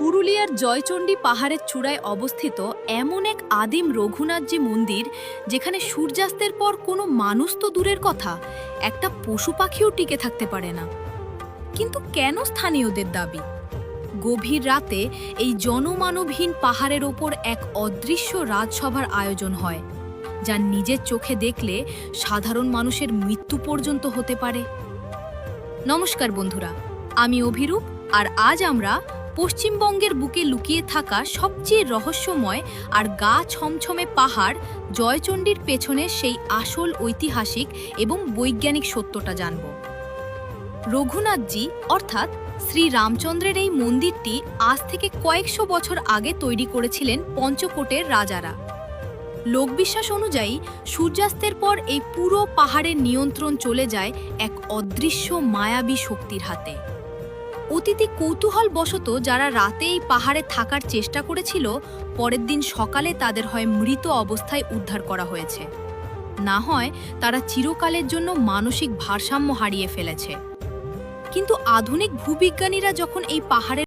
পুরুলিয়ার জয়চণ্ডী পাহাড়ের চূড়ায় অবস্থিত এমন এক আদিম রঘুনাথজি মন্দির, যেখানে সূর্যাস্তের পর কোনো মানুষ তো দূরের কথা, একটা পশু পাখিও টিকে থাকতে পারে না। কিন্তু কেন স্থানীয়দের দাবি? গভীর রাতে এই জনমানবহীন পাহাড়ের ওপর এক অদৃশ্য রাজসভার আয়োজন হয়, যা নিজের চোখে দেখলে সাধারণ মানুষের মৃত্যু পর্যন্ত হতে পারে। নমস্কার বন্ধুরা, আমি অভিরূপ, আর আজ আমরা পশ্চিমবঙ্গের বুকে লুকিয়ে থাকা সবচেয়ে রহস্যময় আর গা ছমছমে পাহাড় জয়চণ্ডীর পেছনে সেই আসল ঐতিহাসিক এবং বৈজ্ঞানিক সত্যটা জানব। রঘুনাথজি অর্থাৎ শ্রী রামচন্দ্রের এই মন্দিরটি আজ থেকে কয়েকশো বছর আগে তৈরি করেছিলেন পঞ্চকোটের রাজারা। লোকবিশ্বাস অনুযায়ী সূর্যাস্তের পর এই পুরো পাহাড়ের নিয়ন্ত্রণ চলে যায় এক অদৃশ্য মায়াবী শক্তির হাতে। অতীতে কৌতূহলবশত যারা রাতে এই পাহাড়ে থাকার চেষ্টা করেছিল, পরের দিন সকালে তাদের হয় মৃত অবস্থায় উদ্ধার করা হয়েছে, না হয় তারা চিরকালের জন্য মানসিক ভারসাম্য হারিয়ে ফেলেছে। কিন্তু আধুনিক ভূবিজ্ঞানীরা যখন এই পাহাড়ের